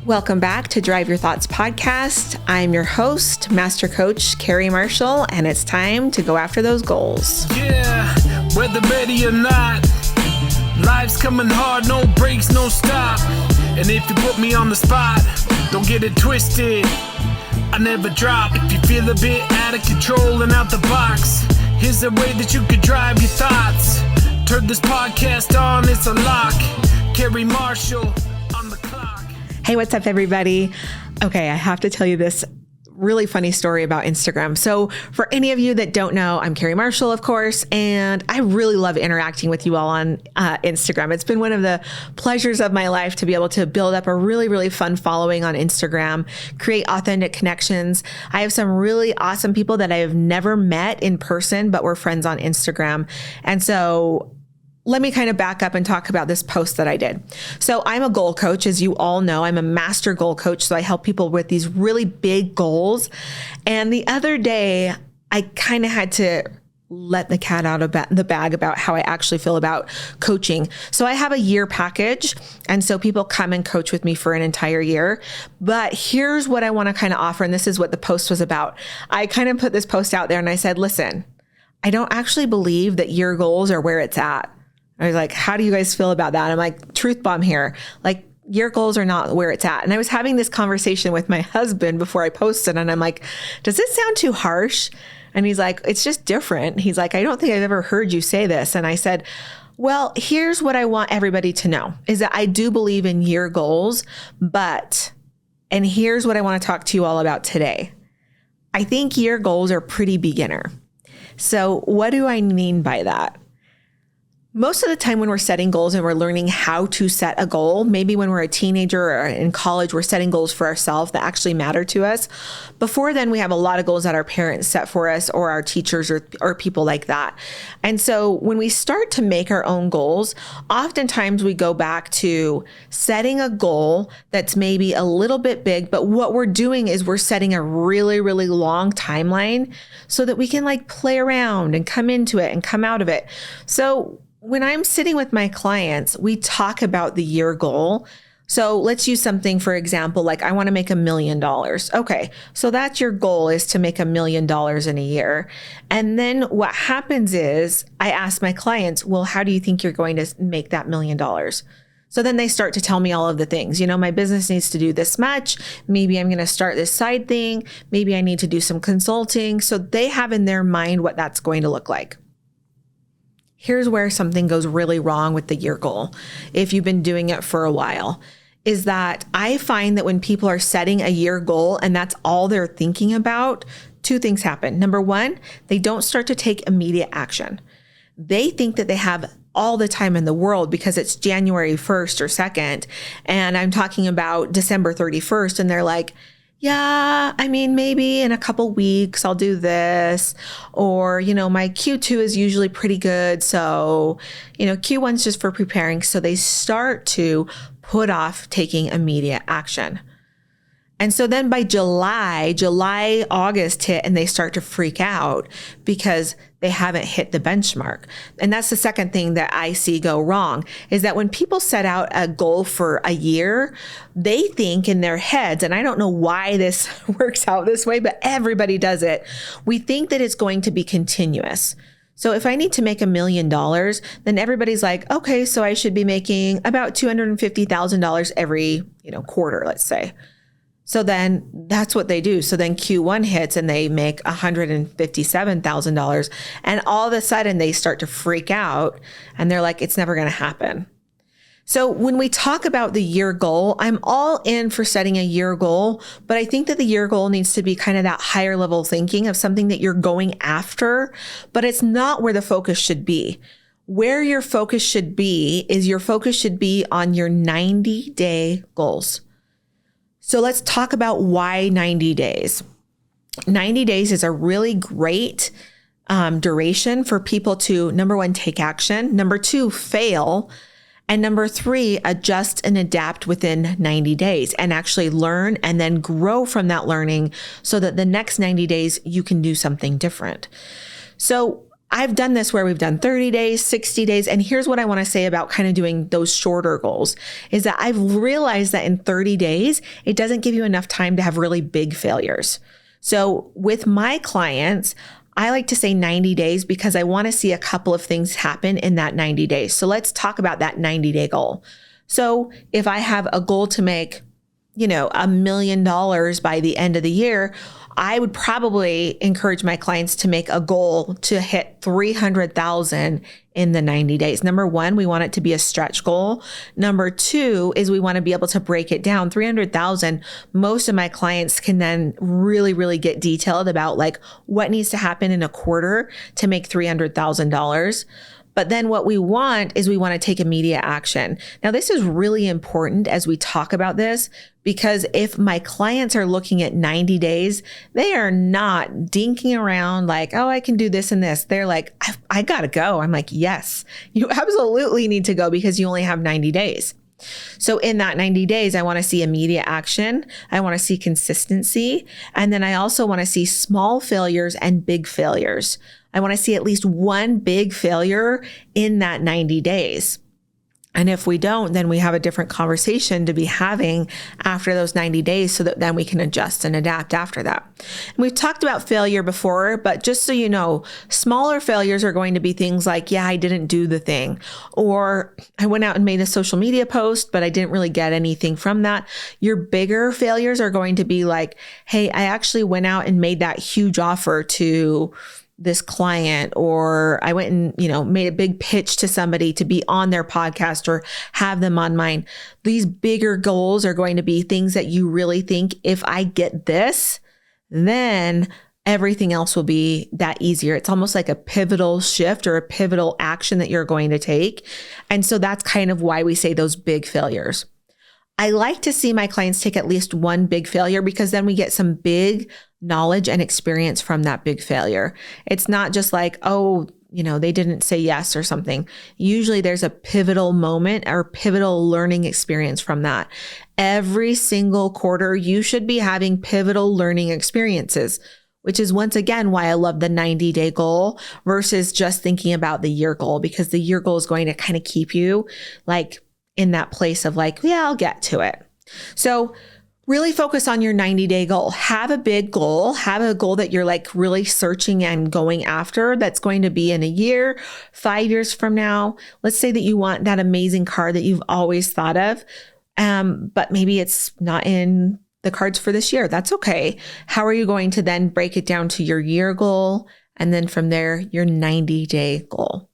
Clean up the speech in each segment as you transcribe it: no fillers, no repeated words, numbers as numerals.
Welcome back to Drive Your Thoughts podcast. I'm your host, Master Coach Carrie Marshall, and it's time to go after those goals. Yeah, whether ready or not, life's coming hard, no breaks, no stop. And if you put me on the spot, don't get it twisted, I never drop. If you feel a bit out of control and out the box, here's a way that you could drive your thoughts. Turn this podcast on, it's a lock. Carrie Marshall on the clock. Hey, what's up, everybody? Okay, I have to tell you this really funny story about Instagram. So for any of you that don't know, I'm Carrie Marshall, of course, and I really love interacting with you all on Instagram. It's been one of the pleasures of my life to be able to build up a really, really fun following on Instagram, create authentic connections. I have some really awesome people that I have never met in person, but we're friends on Instagram. And so let me kind of back up and talk about this post that I did. So I'm a goal coach, as you all know. I'm a master goal coach. So I help people with these really big goals. And the other day, I kind of had to let the cat out of the bag about how I actually feel about coaching. So I have a year package. And so people come and coach with me for an entire year. But here's what I want to kind of offer. And this is what the post was about. I kind of put this post out there and I said, listen, I don't actually believe that year goals are where it's at. I was like, how do you guys feel about that? I'm like, truth bomb here. Like, your goals are not where it's at. And I was having this conversation with my husband before I posted, and I'm like, does this sound too harsh? And he's like, it's just different. He's like, I don't think I've ever heard you say this. And I said, well, here's what I want everybody to know is that I do believe in year goals, and here's what I want to talk to you all about today. I think year goals are pretty beginner. So what do I mean by that? Most of the time when we're setting goals and we're learning how to set a goal, maybe when we're a teenager or in college, we're setting goals for ourselves that actually matter to us. Before then, we have a lot of goals that our parents set for us or our teachers or people like that. And so when we start to make our own goals, oftentimes we go back to setting a goal that's maybe a little bit big, but what we're doing is we're setting a really, really long timeline so that we can like play around and come into it and come out of it. So when I'm sitting with my clients, we talk about the year goal. So let's use something, for example, like I want to make $1 million. Okay, so that's your goal, is to make $1 million in a year. And then what happens is I ask my clients, well, how do you think you're going to make that $1 million? So then they start to tell me all of the things. You know, my business needs to do this much. Maybe I'm going to start this side thing. Maybe I need to do some consulting. So they have in their mind what that's going to look like. Here's where something goes really wrong with the year goal, if you've been doing it for a while, is that I find that when people are setting a year goal and that's all they're thinking about, two things happen. Number one, they don't start to take immediate action. They think that they have all the time in the world because it's January 1st or 2nd, and I'm talking about December 31st, and they're like, yeah, I mean, maybe in a couple weeks I'll do this, or, you know, my Q2 is usually pretty good. So, you know, Q1's just for preparing. So they start to put off taking immediate action. And so then by July, August hit, and they start to freak out because they haven't hit the benchmark. And that's the second thing that I see go wrong, is that when people set out a goal for a year, they think in their heads, and I don't know why this works out this way, but everybody does it. We think that it's going to be continuous. So if I need to make $1 million, then everybody's like, okay, so I should be making about $250,000 every, quarter, let's say. So then that's what they do. So then Q1 hits and they make $157,000. And all of a sudden they start to freak out and they're like, it's never going to happen. So when we talk about the year goal, I'm all in for setting a year goal, but I think that the year goal needs to be kind of that higher level thinking of something that you're going after, but it's not where the focus should be. Where your focus should be is your focus should be on your 90-day goals. So let's talk about why 90 days. 90 days is a really great duration for people to, number one, take action, number two, fail, and number three, adjust and adapt within 90 days and actually learn and then grow from that learning so that the next 90 days you can do something different. So I've done this where we've done 30 days, 60 days. And here's what I want to say about kind of doing those shorter goals is that I've realized that in 30 days, it doesn't give you enough time to have really big failures. So with my clients, I like to say 90 days because I want to see a couple of things happen in that 90 days. So let's talk about that 90-day goal. So if I have a goal to make, $1 million by the end of the year, I would probably encourage my clients to make a goal to hit 300,000 in the 90 days. Number one, we want it to be a stretch goal. Number two is we want to be able to break it down. 300,000, most of my clients can then really, really get detailed about like what needs to happen in a quarter to make $300,000. But then what we want is we want to take immediate action. Now, this is really important as we talk about this, because if my clients are looking at 90 days, they are not dinking around like, oh, I can do this and this. They're like, I got to go. I'm like, yes, you absolutely need to go because you only have 90 days. So in that 90 days, I want to see immediate action. I want to see consistency. And then I also want to see small failures and big failures. I want to see at least one big failure in that 90 days. And if we don't, then we have a different conversation to be having after those 90 days so that then we can adjust and adapt after that. And we've talked about failure before, but just so you know, smaller failures are going to be things like, yeah, I didn't do the thing, or I went out and made a social media post, but I didn't really get anything from that. Your bigger failures are going to be like, hey, I actually went out and made that huge offer to this client, or I went and, made a big pitch to somebody to be on their podcast or have them on mine. These bigger goals are going to be things that you really think, if I get this, then everything else will be that easier. It's almost like a pivotal shift or a pivotal action that you're going to take. And so that's kind of why we say those big failures. I like to see my clients take at least one big failure because then we get some big knowledge and experience from that big failure. It's not just like, oh, they didn't say yes or something. Usually there's a pivotal moment or pivotal learning experience from that. Every single quarter, you should be having pivotal learning experiences, which is once again why I love the 90-day goal versus just thinking about the year goal, because the year goal is going to kind of keep you like in that place of like, yeah, I'll get to it. So really focus on your 90-day goal. Have a big goal. Have a goal that you're like really searching and going after that's going to be in a year, 5 years from now. Let's say that you want that amazing car that you've always thought of, but maybe it's not in the cards for this year. That's okay. How are you going to then break it down to your year goal? And then from there, your 90-day goal.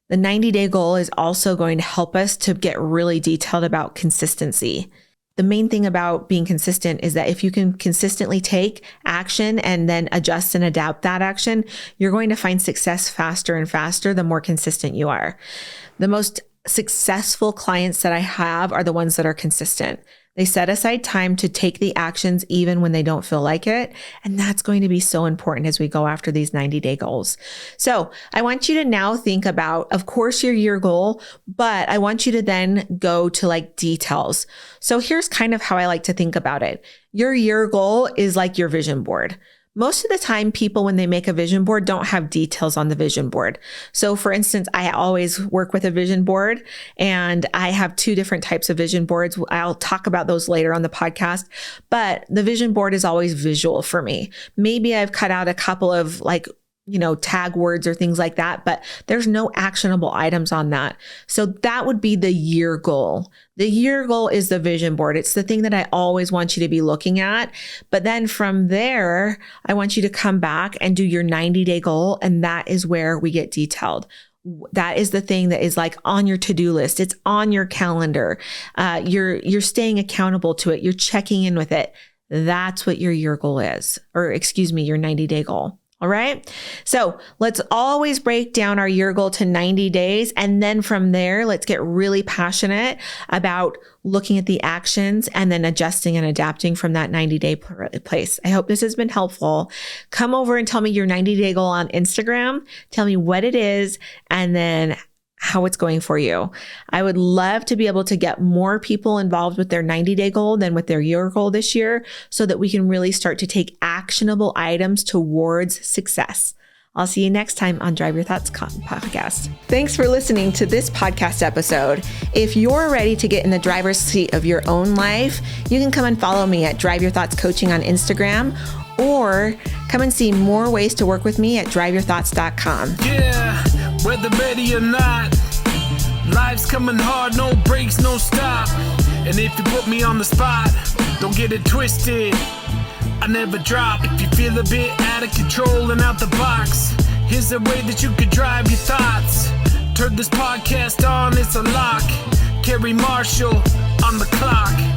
The 90-day goal is also going to help us to get really detailed about consistency. The main thing about being consistent is that if you can consistently take action and then adjust and adapt that action, you're going to find success faster and faster the more consistent you are. The most successful clients that I have are the ones that are consistent. They set aside time to take the actions even when they don't feel like it. And that's going to be so important as we go after these 90-day goals. So I want you to now think about, of course, your year goal, but I want you to then go to like details. So here's kind of how I like to think about it. Your year goal is like your vision board. Most of the time, people, when they make a vision board, don't have details on the vision board. So for instance, I always work with a vision board, and I have two different types of vision boards. I'll talk about those later on the podcast, but the vision board is always visual for me. Maybe I've cut out a couple of tag words or things like that, but there's no actionable items on that. So that would be the year goal. The year goal is the vision board. It's the thing that I always want you to be looking at. But then from there, I want you to come back and do your 90-day goal. And that is where we get detailed. That is the thing that is like on your to-do list. It's on your calendar. You're staying accountable to it. You're checking in with it. That's what your year goal is, your 90-day goal. All right. So let's always break down our year goal to 90 days. And then from there, let's get really passionate about looking at the actions and then adjusting and adapting from that 90-day place. I hope this has been helpful. Come over and tell me your 90-day goal on Instagram. Tell me what it is and then how it's going for you. I would love to be able to get more people involved with their 90-day goal than with their year goal this year so that we can really start to take actionable items towards success. I'll see you next time on Drive Your Thoughts podcast. Thanks for listening to this podcast episode. If you're ready to get in the driver's seat of your own life, you can come and follow me at Drive Your Thoughts Coaching on Instagram, or come and see more ways to work with me at driveyourthoughts.com. Yeah, whether ready or not, life's coming hard, no breaks, no stop. And if you put me on the spot, don't get it twisted, I never drop. If you feel a bit out of control and out the box, here's a way that you could drive your thoughts. Turn this podcast on, it's a lock. Carrie Marshall on the clock.